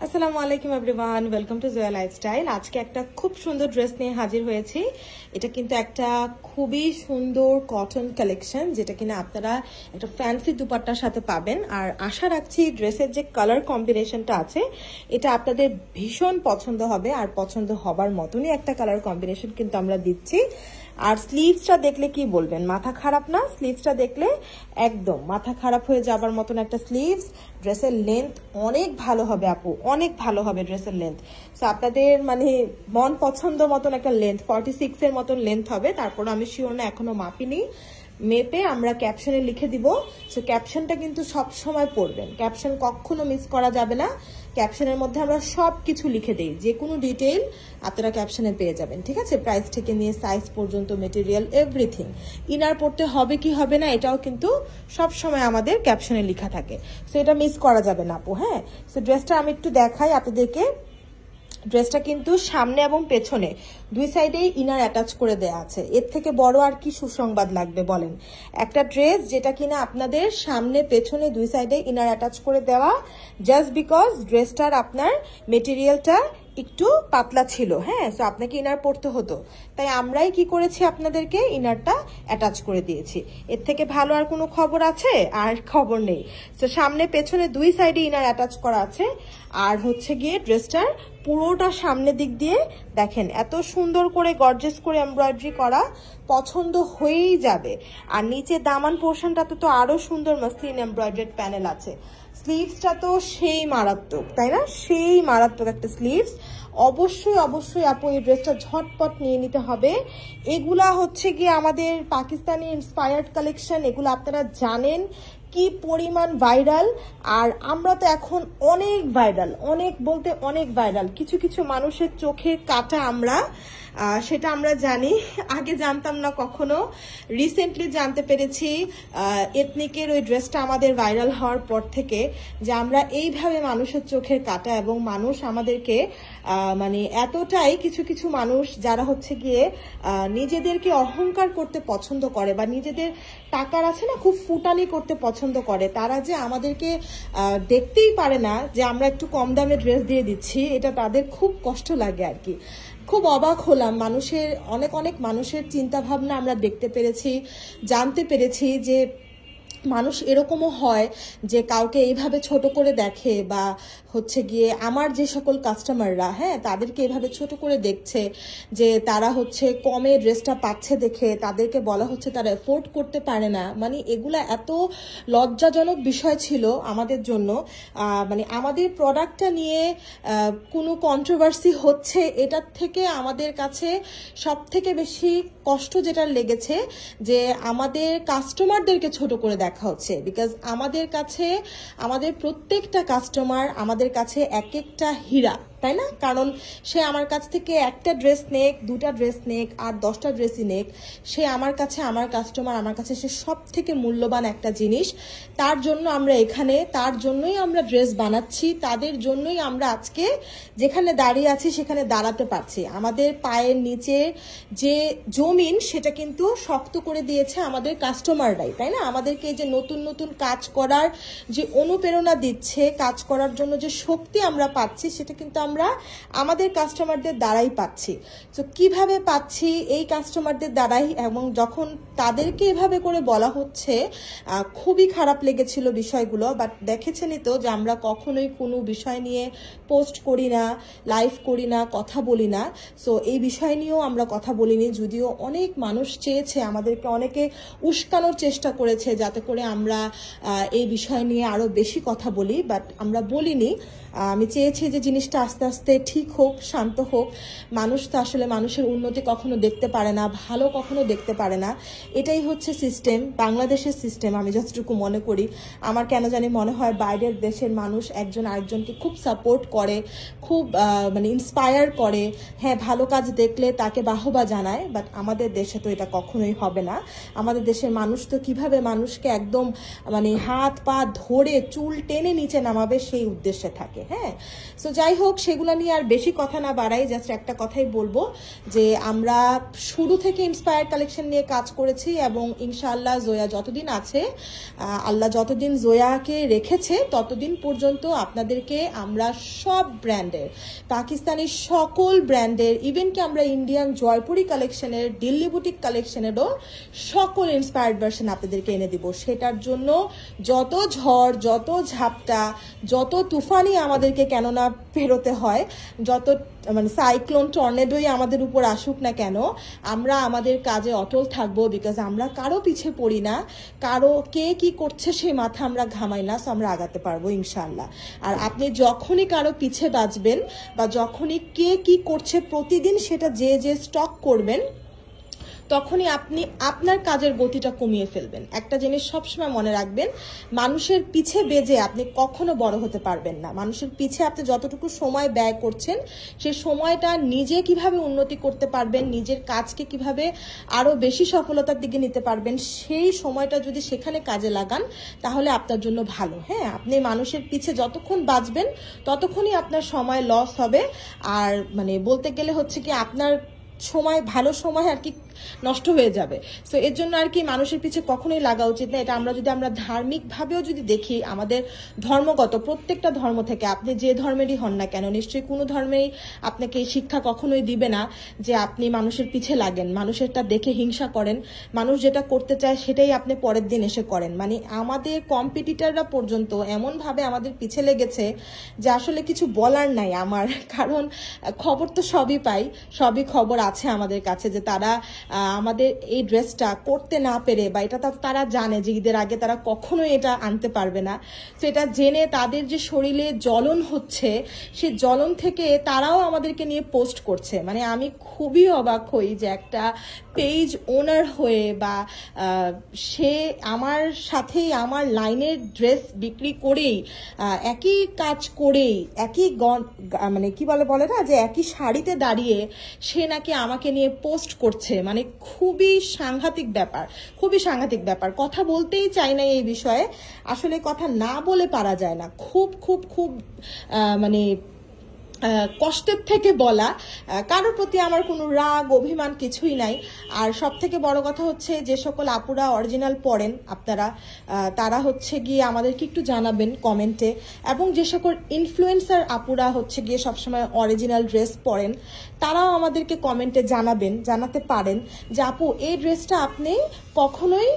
আসসালামু আলাইকুম everyone, welcome to Zoya Lifestyle. আজকে একটা খুব সুন্দর ড্রেস নিয়ে হাজির হয়েছি। এটা কিন্তু একটা খুবই সুন্দর কটন কালেকশন, যেটা কিনা আপনারা একটা ফ্যান্সি দুপাট্টার সাথে পাবেন। আর আশা রাখছি ড্রেসের যে কালার কম্বিনেশনটা আছে এটা আপনাদের ভীষণ পছন্দ হবে, আর পছন্দ হবার মতনই একটা কালার কম্বিনেশন কিন্তু আমরা দিচ্ছি। আর স্লিভসটা দেখলে কি বলবেন, মাথা খারাপ না? স্লিভসটা দেখলে একদম মাথা খারাপ হয়ে যাবার মতন একটা স্লিভস। ড্রেসের লেন্থ অনেক ভালো হবে আপু, অনেক ভালো হবে ড্রেসের লেন্থ। সো আপনাদের মন পছন্দ মতন একটা লেন্থ 46 এর মতন লেন্থ হবে। তারপর আমি শিওর না, এখনো মাপিনি, মেপে আমরা ক্যাপশনে লিখে দিব। সো ক্যাপশনটা কিন্তু সব সময় পড়বেন, ক্যাপশন কখনো মিস করা যাবে না। ক্যাপশনের মধ্যে আমরা সব কিছু লিখে দিই, যে কোনো ডিটেইল আপনারা ক্যাপশনে পেয়ে যাবেন, ঠিক আছে? প্রাইস থেকে নিয়ে সাইজ পর্যন্ত, মেটেরিয়াল, এভরিথিং। ইনার পড়তে হবে কি হবে না এটাও কিন্তু সব সময় আমাদের ক্যাপশনে লেখা থাকে। সো এটা মিস করা যাবে না আপু। হ্যাঁ, সো ড্রেসটা আমি একটু দেখাই আপনাদেরকে। ড্রেসটা কিন্তু সামনে এবং পেছনে দুই সাইডেই ইনার অ্যাটাচ করে দেয়া আছে। এর থেকে বড় আর কি সুসংবাদ লাগবে বলেন? একটা ড্রেস যেটা কিনা আপনাদের সামনে পেছনে দুই সাইডে ইনার অ্যাটাচ করে দেওয়া, জাস্ট বিকজ ড্রেসটার আপনার মেটেরিয়ালটা একটু পাতলা ছিল। হ্যাঁ, সো আপনাকে ইনার পড়তে হতো, তাই আমরাই কি করেছি, আপনাদেরকে ইনারটা অ্যাটাচ করে দিয়েছি। এর থেকে ভালো আর কোনো খবর আছে? আর খবর নেই। সো সামনে পেছনে দুই সাইডে ইনার অ্যাটাচ করা আছে। আর হচ্ছে গিয়ে ড্রেসটার পুরোটা সামনের দিক দিয়ে দেখেন এত সুন্দর করে গর্জিয়াস করে এমব্রয়ডারি করা, পছন্দ হয়েই যাবে। আর নিচে দামান পোর্শনটা তো আরো সুন্দর মসলিন এমব্রয়ডারি প্যানেল আছে। স্লিভসটা তো সেই মারাত্মক, তাই না? সেই মারাত্মক একটা স্লিভস। অবশ্যই অবশ্যই আপু এই ড্রেসটা ঝটপট নিয়ে নিতে হবে। এগুলা হচ্ছে গিয়ে আমাদের পাকিস্তানি ইন্সপায়ার্ড কালেকশন, এগুলো আপনারা জানেন কি পরিমাণ ভাইরাল। আর আমরা তো এখন অনেক ভাইরাল, অনেক বলতে অনেক ভাইরাল। কিছু কিছু মানুষের চোখে কাটা আমরা, সেটা আমরা জানি। আগে জানতাম না কখনো, রিসেন্টলি জানতে পেরেছি এথনিকের ওই ড্রেসটা আমাদের ভাইরাল হওয়ার পর থেকে, যে আমরা এইভাবে মানুষের চোখের কাটা। এবং মানুষ আমাদেরকে এতটাই, কিছু কিছু মানুষ যারা হচ্ছে গিয়ে নিজেদেরকে অহংকার করতে পছন্দ করে, বা নিজেদের টাকার আছে না খুব ফুটানি করতে পছন্দ করে, তারা যে আমাদেরকে দেখতেই পারে না যে আমরা একটু কম দামে ড্রেস দিয়ে দিচ্ছি, এটা তাদের খুব কষ্ট লাগে আর কি। খুব অবাক হলাম, মানুষের অনেক অনেক মানুষের চিন্তা ভাবনা আমরা দেখতে পেরেছি, জানতে পেরেছি যে মানুষ এরকমও হয় যে কাউকে এইভাবে ছোট করে দেখে, বা হচ্ছে গিয়ে আমার যে সকল কাস্টমাররা, হ্যাঁ, তাদেরকে এইভাবে ছোট করে দেখছে, যে তারা হচ্ছে কমে ড্রেসটা পাচ্ছে দেখে তাদেরকে বলা হচ্ছে তারা এফোর্ড করতে পারে না। এগুলা এত লজ্জাজনক বিষয় ছিল আমাদের জন্য। আমাদের প্রোডাক্টটা নিয়ে কোনো কন্ট্রোভার্সি হচ্ছে, এটার থেকে আমাদের কাছে সব থেকে বেশি কষ্ট যেটা লেগেছে, যে আমাদের কাস্টমারদেরকে ছোট করে দেখা হচ্ছে। বিকজ আমাদের কাছে, আমাদের প্রত্যেকটা কাস্টমার আমাদের কাছে এক একটা হীরা, তাই না? কারণ সে আমার কাছ থেকে একটা ড্রেস নেক, দুটা ড্রেস নেক, আর 10টা ড্রেসই নেক, সে আমার কাছে, আমার কাস্টমার আমার কাছে সে সব থেকে মূল্যবান একটা জিনিস। তার জন্য আমরা এখানে, তার জন্যই আমরা ড্রেস বানাচ্ছি, তাদের জন্যই আমরা আজকে যেখানে দাঁড়িয়ে আছি সেখানে দাঁড়াতে পারছি। আমাদের পায়ের নিচে যে জমিন সেটা কিন্তু শক্ত করে দিয়েছে আমাদের কাস্টমাররাই, তাই না? আমাদেরকে যে নতুন নতুন কাজ করার যে অনুপ্রেরণা দিচ্ছে, কাজ করার জন্য যে শক্তি আমরা পাচ্ছি, সেটা কিন্তু আমরা আমাদের কাস্টমারদের দ্বারাই পাচ্ছি। তো কিভাবে পাচ্ছি? এই কাস্টমারদের দ্বারাই। এবং যখন তাদেরকে এভাবে করে বলা হচ্ছে, খুবই খারাপ লেগেছিল বিষয়গুলো। বাট দেখেছেনই তো যে আমরা কখনোই কোনো বিষয় নিয়ে পোস্ট করি না, লাইভ করি না, কথা বলি না। সো এই বিষয় নিয়েও আমরা কথা বলিনি, যদিও অনেক মানুষ চেয়েছে, আমাদেরকে অনেকে উস্কানোর চেষ্টা করেছে যাতে করে আমরা এই বিষয় নিয়ে আরো বেশি কথা বলি, বাট আমরা বলিনি। আমি চেয়েছি যে জিনিসটা আস্তে আস্তে ঠিক হোক, শান্ত হোক। মানুষ তো আসলে মানুষের উন্নতি কখনো দেখতে পারে না, ভালো কখনো দেখতে পারে না। এটাই হচ্ছে সিস্টেম, বাংলাদেশের সিস্টেম। আমি যতটুকু মনে করি, আমার কেন জানি মনে হয় বাইরের দেশের মানুষ একজন আরেকজনকে খুব সাপোর্ট করে, খুব ইন্সপায়ার করে। হ্যাঁ, ভালো কাজ দেখলে তাকে বাহবা জানায়, বাট আমাদের দেশে তো এটা কখনোই হবে না। আমাদের দেশের মানুষ তো কিভাবে মানুষকে একদম হাত পা ধরে চুল টেনে নিচে নামাবে সেই উদ্দেশ্যে থাকে। হ্যাঁ, সো যাই হোক, সেগুলো নিয়ে আর বেশি কথা না বাড়াই, জাস্ট একটা কথাই বলবো যে আমরা শুরু থেকে ইন্সপায়ার্ড কালেকশন নিয়ে কাজ করেছি এবং ইনশাআল্লাহ জোয়া যতদিন আছে, আল্লাহ যতদিন জোয়াকে রেখেছে ততদিন পর্যন্ত আপনাদেরকে আমরা সব ব্র্যান্ডের, পাকিস্তানি সকল ব্র্যান্ডের, ইভেন কি আমরা ইন্ডিয়ান জয়পুরি কালেকশনের, দিল্লি বুটিক কালেকশনেরও সকল ইন্সপায়ার্ড ভার্সন আপনাদেরকে এনে দিব। সেটার জন্য যত ঝড়, যত ঝাপটা, যত তুফানি আমাদেরকে কেননা পেরোতে হয়, যত মানে সাইক্লোন টর্নেডোই আমাদের উপর আসুক না কেন, আমরা আমাদের কাজে অটল থাকবো। বিকজ আমরা কারো পিছে পড়ি না, কারো কে কি করছে সেই মাথা আমরা ঘামাই না, সো আমরা আগাতে পারবো ইনশাল্লাহ। আর আপনি যখনই কারো পিছে বাঁচবেন বা যখনই কে কি করছে প্রতিদিন সেটা যে যে স্টক করবেন, তখনই আপনি আপনার কাজের গতিটা কমিয়ে ফেলবেন। একটা জিনিস সবসময় মনে রাখবেন, মানুষের পিছে বেজে আপনি কখনো বড় হতে পারবেন না। মানুষের পিছে আপনি যতটুকু সময় ব্যয় করছেন, সেই সময়টা নিজে কিভাবে উন্নতি করতে পারবেন, নিজের কাজকে কিভাবে আরো বেশি সফলতার দিকে নিতে পারবেন, সেই সময়টা যদি সেখানে কাজে লাগান তাহলে আপনার জন্য ভালো। হ্যাঁ, আপনি মানুষের পিছে যতক্ষণ বাঁচবেন ততক্ষণই আপনার সময় লস হবে। আর মানে বলতে গেলে হচ্ছে কি আপনার সময়, ভালো সময় আর কি নষ্ট হয়ে যাবে। সো এর জন্য আর কি মানুষের পিছে কখনোই লাগা উচিত না। এটা আমরা যদি আমরা ধার্মিকভাবেও যদি দেখি, আমাদের ধর্মগত প্রত্যেকটা ধর্ম থেকে, আপনি যে ধর্মেরই হন না কেন, নিশ্চয়ই কোনো ধর্মেই আপনাকে এই শিক্ষা কখনোই দিবে না যে আপনি মানুষের পিছে লাগেন, মানুষেরটা দেখে হিংসা করেন, মানুষ যেটা করতে চায় সেটাই আপনি পরের দিন এসে করেন। মানে আমাদের কম্পিটিটররা পর্যন্ত এমনভাবে আমাদের পিছে লেগেছে যে আসলে কিছু বলার নাই আমার। কারণ খবর তো সবই পাই, সবই খবর আছে আমাদের কাছে যে তারা আমাদের এই ড্রেসটা করতে না পেরে, বা এটা তারা জানে যে ঈদের আগে তারা কখনোই এটা আনতে পারবে না, তো এটা জেনে তাদের যে শরীরে জ্বলন হচ্ছে, সেই জ্বলন থেকে তারাও আমাদেরকে নিয়ে পোস্ট করছে। মানে আমি খুবই অবাক হই যে একটা পেজ ওনার হয়ে বা সে আমার সাথেই আমার লাইনের ড্রেস বিক্রি করেই, একই কাজ করেই, একই মানে কি বলে না যে একই শাড়িতে দাঁড়িয়ে সে নাকি আমাকে নিয়ে পোস্ট করছে। মানে খুবই সাংঘাতিক ব্যাপার, খুবই সাংঘাতিক ব্যাপার। কথা বলতেই চাই না এই বিষয়ে, আসলে কথা না বলে পারা যায় না। খুব খুব খুব মানে কষ্টের থেকে বলা, কারোর প্রতি আমার কোনো রাগ অভিমান কিছুই নাই। আর সব থেকে বড় কথা হচ্ছে যে সকল আপুরা অরিজিনাল পড়েন আপনারা, তারা হচ্ছে গিয়ে আমাদেরকে একটু জানাবেন কমেন্টে। এবং যে সকল ইনফ্লুয়েন্সার আপুরা হচ্ছে গিয়ে সবসময় অরিজিনাল ড্রেস পরেন, তারাও আমাদেরকে কমেন্টে জানাতে পারেন যে আপু এই ড্রেসটা আপনি কখনোই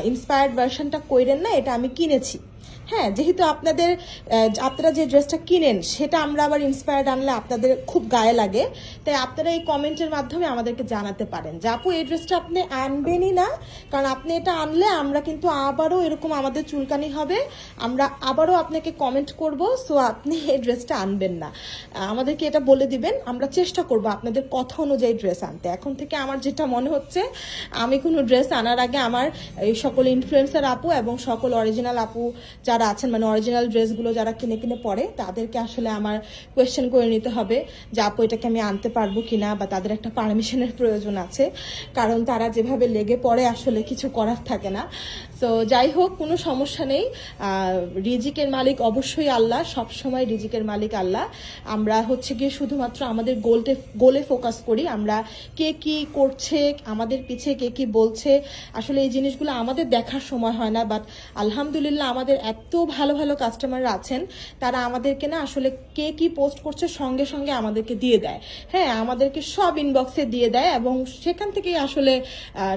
ইন্সপায়ার্ড ভার্সনটা কইরেন না, এটা আমি কিনেছি। হ্যাঁ, যেহেতু আপনারা যে ড্রেসটা কিনেন সেটা আমরা আবার ইন্সপায়ার্ড আনলে আপনাদের খুব গায়ে লাগে, তাই আপনারা এই কমেন্টের মাধ্যমে আমাদেরকে জানাতে পারেন যে আপু এই ড্রেসটা আপনি আনবেনই না, কারণ আপনি এটা আনলে আমরা কিন্তু আবারও এরকম আমাদের চুলকানি হবে, আমরা আবারও আপনাকে কমেন্ট করব, সো আপনি এই ড্রেসটা আনবেন না। আমাদেরকে এটা বলে দিবেন, আমরা চেষ্টা করব আপনাদের কথা অনুযায়ী ড্রেস আনতে। এখন থেকে আমার যেটা মনে হচ্ছে, আমি কোনো ড্রেস আনার আগে আমার এই সকল ইনফ্লুয়েন্সার আপু এবং সকল অরিজিনাল আপু যারা আছেন, মানে অরিজিনাল ড্রেসগুলো যারা কিনে পরে, তাদেরকে আসলে আমার কোয়েশ্চেন করে নিতে হবে যে আপু এটাকে আমি আনতে পারবো কিনা, বা তাদের একটা পারমিশনের প্রয়োজন আছে, কারণ তারা যেভাবে লেগে পড়ে আসলে কিছু করার থাকে না। তো যাই হোক, কোনো সমস্যা নেই। রিজিকের মালিক অবশ্যই আল্লাহ, সবসময় রিজিকের মালিক আল্লাহ। আমরা হচ্ছে গিয়ে শুধুমাত্র আমাদের গোলে ফোকাস করি। আমরা কে কি করছে, আমাদের পিছে কে কি বলছে, আসলে এই জিনিসগুলো আমাদের দেখার সময় হয় না। বাট আলহামদুলিল্লাহ আমাদের এত ভালো ভালো কাস্টমাররা আছেন, তারা আমাদেরকে না আসলে কে কি পোস্ট করছে সঙ্গে সঙ্গে আমাদেরকে দিয়ে দেয়। হ্যাঁ, আমাদেরকে সব ইনবক্সে দিয়ে দেয়, এবং সেখান থেকেই আসলে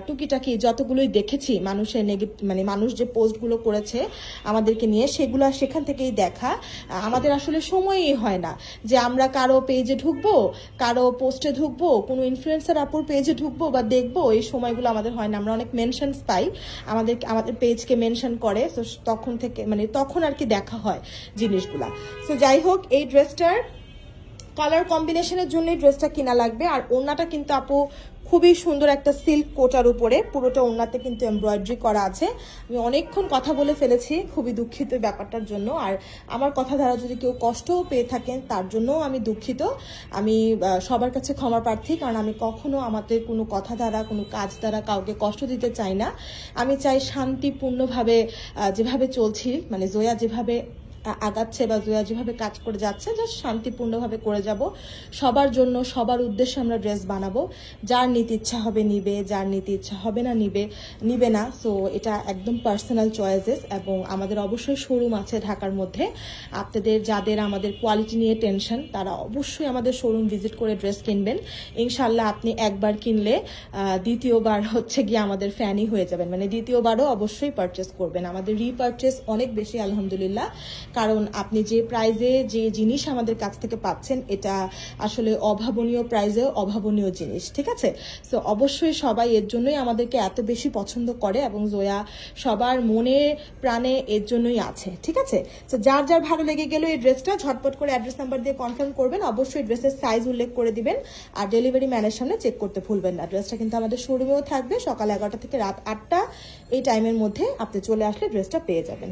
টুকিটাকি যতগুলোই দেখেছি মানুষের মানে মানুষ যে পোস্টগুলো করেছে আমাদেরকে নিয়ে, সেগুলো সেখান থেকেই দেখা। আমাদের আসলে সময়ই হয় না যে আমরা কারো পেজে ঢুকবো, কারো পোস্টে ঢুকবো, কোনো ইনফ্লুয়েন্সার আপুর পেজে ঢুকবো বা দেখবো, এই সময়গুলো আমাদের হয় না। আমরা অনেক মেনশনস পাই, আমাদের পেজকে মেনশন করে, তো তখন থেকে মানে তখন আর কি দেখা হয় জিনিসগুলা। তো যাই হোক, এই ড্রেসটার কালার কম্বিনেশনের জন্যই ড্রেসটা কিনা লাগবে। আর ওড়নাটা কিন্তু আপু খুবই সুন্দর একটা সিল্ক কোটার উপরে, পুরোটা ওড়নাতে কিন্তু এমব্রয়ডারি করা আছে। আমি অনেকক্ষণ কথা বলে ফেলেছি, খুবই দুঃখিত ব্যাপারটার জন্য। আর আমার কথা দ্বারা যদি কেউ কষ্টও পেয়ে থাকেন তার জন্যও আমি দুঃখিত। আমি সবার কাছে ক্ষমা প্রার্থী, কারণ আমি কখনো আমাদের কোনো কথা দ্বারা, কোনো কাজ দ্বারা কাউকে কষ্ট দিতে চাই না। আমি চাই শান্তিপূর্ণভাবে যেভাবে চলছি, মানে জোয়া যেভাবে আগাচ্ছে বা জোয়া যেভাবে কাজ করে যাচ্ছে জাস্ট শান্তিপূর্ণভাবে করে যাব। সবার জন্য সবার উদ্দেশ্যে আমরা ড্রেস বানাবো। যার নিতে ইচ্ছা হবে নিবে, যার নিতে ইচ্ছা হবে না নিবে না। সো এটা একদম পার্সোনাল চয়েসেস। এবং আমাদের অবশ্যই শোরুম আছে ঢাকার মধ্যে। আপনাদের যাদের আমাদের কোয়ালিটি নিয়ে টেনশন তারা অবশ্যই আমাদের শোরুম ভিজিট করে ড্রেস কিনবেন। ইনশাল্লাহ আপনি একবার কিনলে দ্বিতীয়বার হচ্ছে গিয়ে আমাদের ফ্যানই হয়ে যাবেন, মানে দ্বিতীয়বারও অবশ্যই পারচেস করবেন। আমাদের রিপারচেস অনেক বেশি আলহামদুলিল্লাহ, কারণ আপনি যে প্রাইজে যে জিনিস আমাদের কাছ থেকে পাচ্ছেন এটা আসলে অভাবনীয় প্রাইজে অভাবনীয় জিনিস, ঠিক আছে? সো অবশ্যই সবাই এর জন্যই আমাদেরকে এত বেশি পছন্দ করে এবং জোয়া সবার মনে প্রাণে এর জন্যই আছে, ঠিক আছে? তো যার যার ভালো লেগে গেল এই ড্রেসটা ঝটপট করে অ্যাড্রেস নাম্বার দিয়ে কনফার্ম করবেন। অবশ্যই ড্রেসের সাইজ উল্লেখ করে দিবেন আর ডেলিভারি ম্যানের সামনে চেক করতে ভুলবেন না। ড্রেসটা কিন্তু আমাদের শোরুমেও থাকবে সকাল 11টা থেকে রাত 8টা, এই টাইমের মধ্যে আপনি চলে আসলে ড্রেসটা পেয়ে যাবেন।